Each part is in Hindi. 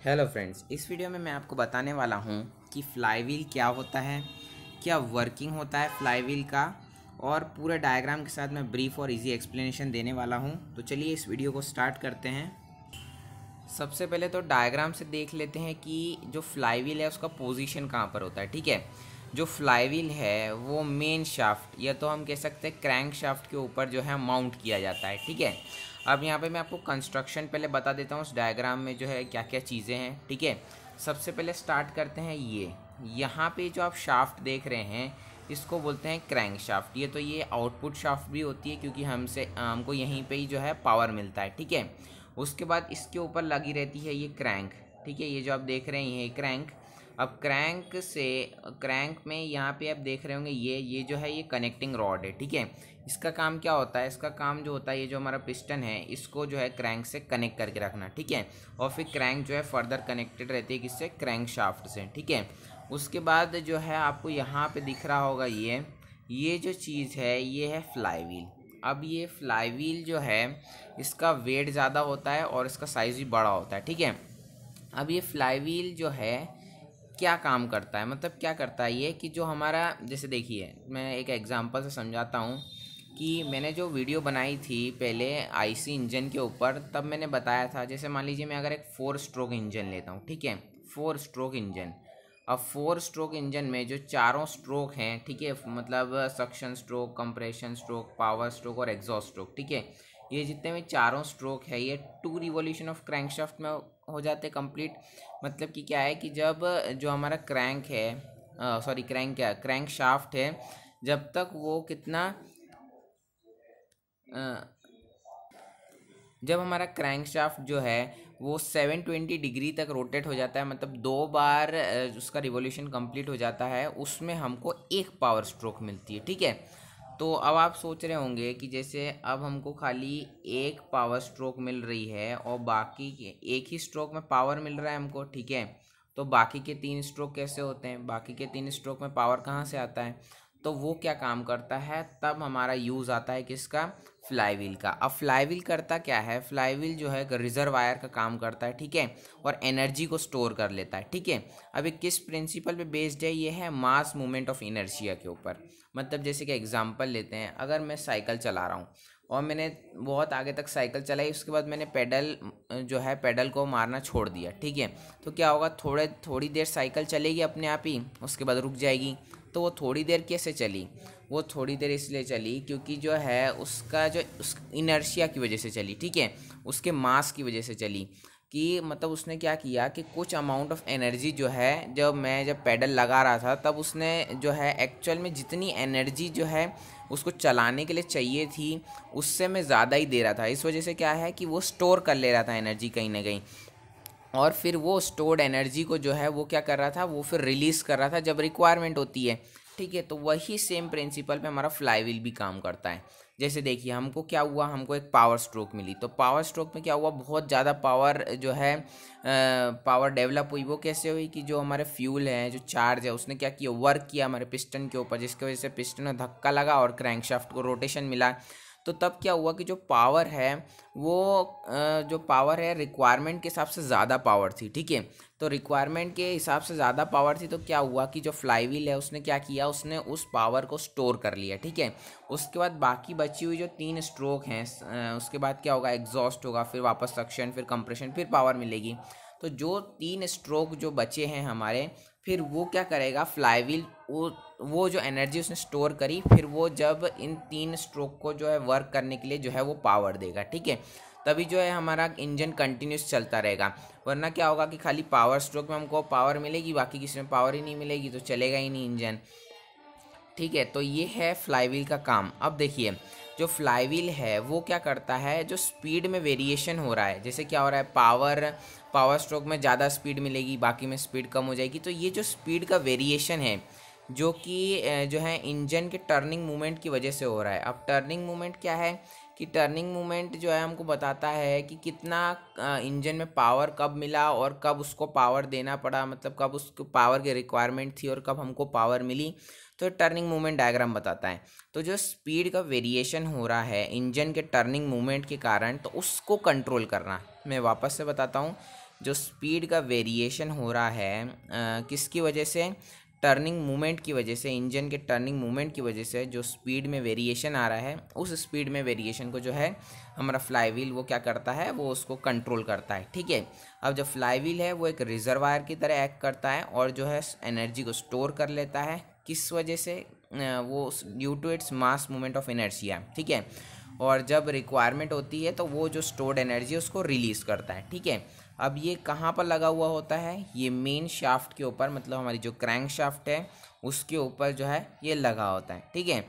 हेलो फ्रेंड्स, इस वीडियो में मैं आपको बताने वाला हूँ कि फ्लाईव्हील क्या होता है, क्या वर्किंग होता है फ्लाईव्हील का, और पूरा डायग्राम के साथ मैं ब्रीफ और इजी एक्सप्लेनेशन देने वाला हूँ। तो चलिए इस वीडियो को स्टार्ट करते हैं। सबसे पहले तो डायग्राम से देख लेते हैं कि जो फ्लाईव्हील है उसका पोजीशन कहाँ पर होता है। ठीक है, जो फ्लाईव्हील है वो मेन शाफ्ट या तो हम कह सकते हैं क्रैंक शाफ्ट के ऊपर जो है माउंट किया जाता है। ठीक है, अब यहाँ पे मैं आपको कंस्ट्रक्शन पहले बता देता हूँ उस डायग्राम में जो है क्या क्या चीज़ें हैं। ठीक है, सबसे पहले स्टार्ट करते हैं। यहाँ पे जो आप शाफ्ट देख रहे हैं इसको बोलते हैं क्रैंक शाफ्ट। ये आउटपुट शाफ्ट भी होती है क्योंकि हमको यहीं पे ही जो है पावर मिलता है। ठीक है, उसके बाद इसके ऊपर लगी रहती है ये क्रैंक। ठीक है, ये जो आप देख रहे हैं ये क्रैंक। अब क्रैंक में यहाँ पे आप देख रहे होंगे ये जो है ये कनेक्टिंग रॉड है। ठीक है, इसका काम क्या होता है, इसका काम जो होता है ये जो हमारा पिस्टन है इसको जो है क्रैंक से कनेक्ट करके रखना। ठीक है, और फिर क्रैंक जो है फर्दर कनेक्टेड रहती है किससे, क्रैंक शाफ्ट से। ठीक है, उसके बाद जो है आपको यहाँ पे दिख रहा होगा ये जो चीज़ है ये है फ्लाईव्हील। अब ये फ्लाईव्हील जो है इसका वेट ज़्यादा होता है और इसका साइज़ भी बड़ा होता है। ठीक है, अब ये फ्लाईव्हील जो है क्या काम करता है, मतलब क्या करता है ये कि जो हमारा, जैसे देखिए मैं एक एग्जांपल से समझाता हूँ कि मैंने जो वीडियो बनाई थी पहले आईसी इंजन के ऊपर, तब मैंने बताया था, जैसे मान लीजिए मैं अगर एक 4 स्ट्रोक इंजन लेता हूँ। ठीक है, 4 स्ट्रोक इंजन। अब 4 स्ट्रोक इंजन में जो चारों स्ट्रोक हैं, ठीक है, मतलब suction stroke, compression stroke, power stroke और एग्जॉस्ट स्ट्रोक। ठीक है, ये जितने भी चारों स्ट्रोक है ये 2 रिवॉल्यूशन ऑफ क्रैंकशाफ्ट में हो जाते हैं कंप्लीट। मतलब कि क्या है कि जब जो हमारा क्रैंक है, क्रैंक शाफ्ट है, जब तक वो कितना जब हमारा क्रैंक शाफ्ट जो है वो 720 डिग्री तक रोटेट हो जाता है, मतलब 2 बार उसका रिवॉल्यूशन कंप्लीट हो जाता है, उसमें हमको एक पावर स्ट्रोक मिलती है। ठीक है, तो अब आप सोच रहे होंगे कि जैसे अब हमको खाली एक पावर स्ट्रोक मिल रही है और बाकी के एक ही स्ट्रोक में पावर मिल रहा है हमको। ठीक है, तो बाकी के 3 स्ट्रोक कैसे होते हैं, बाकी के 3 स्ट्रोक में पावर कहाँ से आता है, तो वो क्या काम करता है, तब हमारा यूज़ आता है किसका, फ्लाईव्हील का। अब फ्लाईव्हील करता क्या है, फ्लाईव्हील जो है रिजर्वायर का काम करता है। ठीक है, और एनर्जी को स्टोर कर लेता है। ठीक है, अभी किस प्रिंसिपल पे बेस्ड है, ये है मास मूवमेंट ऑफ इनर्शिया के ऊपर। मतलब जैसे कि एग्जांपल लेते हैं, अगर मैं साइकिल चला रहा हूँ और मैंने बहुत आगे तक साइकिल चलाई, उसके बाद मैंने पेडल को मारना छोड़ दिया। ठीक है, तो क्या होगा, थोड़ी देर साइकिल चलेगी अपने आप ही, उसके बाद रुक जाएगी। तो वो थोड़ी देर कैसे चली, वो थोड़ी देर इसलिए चली क्योंकि जो है उस इनर्शिया की वजह से चली। ठीक है, उसके मास की वजह से चली, कि मतलब उसने क्या किया कि कुछ अमाउंट ऑफ एनर्जी जो है, जब पैडल लगा रहा था तब उसने जो है एक्चुअल में जितनी एनर्जी जो है उसको चलाने के लिए चाहिए थी उससे मैं ज़्यादा ही दे रहा था। इस वजह से क्या है कि वो स्टोर कर ले रहा था एनर्जी कहीं ना कहीं, और फिर वो स्टोर्ड एनर्जी को जो है वो क्या कर रहा था, वो फिर रिलीज़ कर रहा था जब रिक्वायरमेंट होती है। ठीक है, तो वही सेम प्रिंसिपल पे हमारा फ्लाईव्हील भी काम करता है। जैसे देखिए हमको क्या हुआ, हमको एक पावर स्ट्रोक मिली, तो पावर स्ट्रोक में क्या हुआ, बहुत ज़्यादा पावर जो है पावर डेवलप हुई। वो कैसे हुई कि जो हमारे फ्यूल है, जो चार्ज है, उसने क्या किया, वर्क किया हमारे पिस्टन के ऊपर, जिसकी वजह से पिस्टन में धक्का लगा और क्रैंकशाफ्ट को रोटेशन मिला। तो तब क्या हुआ कि जो पावर है रिक्वायरमेंट के हिसाब से ज़्यादा पावर थी। ठीक है, तो रिक्वायरमेंट के हिसाब से ज़्यादा पावर थी, तो क्या हुआ कि जो फ्लाईव्हील है उसने क्या किया, उसने उस पावर को स्टोर कर लिया। ठीक है, उसके बाद बाकी बची हुई जो 3 स्ट्रोक हैं, उसके बाद क्या होगा, एग्जॉस्ट होगा, फिर वापस सक्शन, फिर कंप्रेशन, फिर पावर मिलेगी। तो जो 3 स्ट्रोक जो बचे हैं हमारे, फिर वो क्या करेगा फ्लाईव्हील, वो जो एनर्जी उसने स्टोर करी, फिर वो जब इन 3 स्ट्रोक को जो है वर्क करने के लिए जो है वो पावर देगा। ठीक है, तभी जो है हमारा इंजन कंटिन्यूस चलता रहेगा। वरना क्या होगा कि खाली पावर स्ट्रोक में हमको पावर मिलेगी, बाकी किसी में पावर ही नहीं मिलेगी, तो चलेगा ही नहीं इंजन। ठीक है, तो ये है फ्लाईव्हील का काम। अब देखिए जो फ्लाईव्हील है वो क्या करता है, जो स्पीड में वेरिएशन हो रहा है, जैसे क्या हो रहा है, पावर स्ट्रोक में ज़्यादा स्पीड मिलेगी, बाकी में स्पीड कम हो जाएगी। तो ये जो स्पीड का वेरिएशन है जो कि जो है इंजन के टर्निंग मूवमेंट की वजह से हो रहा है। अब टर्निंग मूवमेंट क्या है कि टर्निंग मूवमेंट जो है हमको बताता है कि कितना इंजन में पावर कब मिला और कब उसको पावर देना पड़ा, मतलब कब उसको पावर की रिक्वायरमेंट थी और कब हमको पावर मिली। तो टर्निंग मूवमेंट डायग्राम बताता है। तो जो स्पीड का वेरिएशन हो रहा है इंजन के टर्निंग मूवमेंट के कारण, तो उसको कंट्रोल करना, मैं वापस से बताता हूँ, जो स्पीड का वेरिएशन हो रहा है किसकी वजह से, टर्निंग मूवमेंट की वजह से, इंजन के टर्निंग मूवमेंट की वजह से जो स्पीड में वेरिएशन आ रहा है, उस स्पीड में वेरिएशन को जो है हमारा फ्लाईव्हील वो क्या करता है, वो उसको कंट्रोल करता है। ठीक है, अब जो फ्लाईव्हील है वो एक रिजर्वायर की तरह एक्ट करता है और जो है एनर्जी को स्टोर कर लेता है। किस वजह से, वो due to its mass movement of inertia. ठीक है, और जब रिक्वायरमेंट होती है तो वो जो स्टोर्ड एनर्जी उसको रिलीज़ करता है। ठीक है, अब ये कहाँ पर लगा हुआ होता है, ये मेन शाफ्ट के ऊपर, मतलब हमारी जो क्रैंक शाफ्ट है उसके ऊपर जो है ये लगा होता है। ठीक है,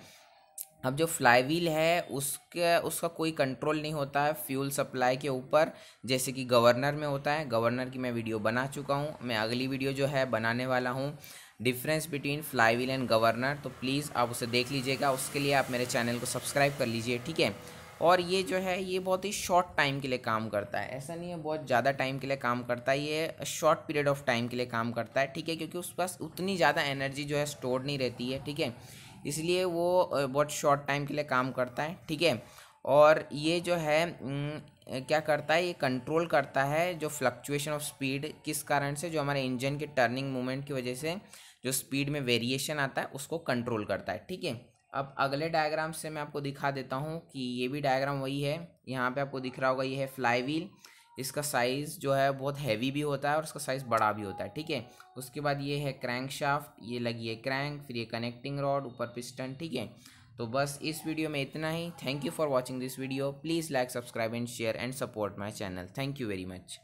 अब जो फ्लाईव्हील है उसका कोई कंट्रोल नहीं होता है फ्यूल सप्लाई के ऊपर, जैसे कि गवर्नर में होता है। गवर्नर की मैं वीडियो बना चुका हूँ, मैं अगली वीडियो जो है बनाने वाला हूँ difference between flywheel and governor, तो प्लीज़ आप उसे देख लीजिएगा। उसके लिए आप मेरे चैनल को सब्सक्राइब कर लीजिए। ठीक है, और ये जो है ये बहुत ही शॉर्ट टाइम के लिए काम करता है, ऐसा नहीं है बहुत ज़्यादा टाइम के लिए काम करता है, ये शॉर्ट पीरियड ऑफ टाइम के लिए काम करता है। ठीक है, क्योंकि उसके पास उतनी ज़्यादा एनर्जी जो है स्टोर नहीं रहती है। ठीक है, इसलिए वो बहुत शॉर्ट टाइम के लिए काम करता है। ठीक है, और ये जो है क्या करता है, ये कंट्रोल करता है जो फ्लक्चुएशन ऑफ स्पीड, किस कारण से, जो हमारे इंजन के टर्निंग मूवमेंट की वजह से जो स्पीड में वेरिएशन आता है उसको कंट्रोल करता है। ठीक है, अब अगले डायग्राम से मैं आपको दिखा देता हूँ कि ये भी डायग्राम वही है। यहाँ पे आपको दिख रहा होगा ये है फ्लाईव्हील, इसका साइज़ जो है बहुत हैवी भी होता है और इसका साइज़ बड़ा भी होता है। ठीक है, उसके बाद ये है क्रैंक शाफ्ट, ये लगी है क्रैंक, फिर ये कनेक्टिंग रॉड, ऊपर पिस्टन। ठीक है, तो बस इस वीडियो में इतना ही। Thank you for watching this video. Please like, subscribe and share and support my channel. Thank you very much.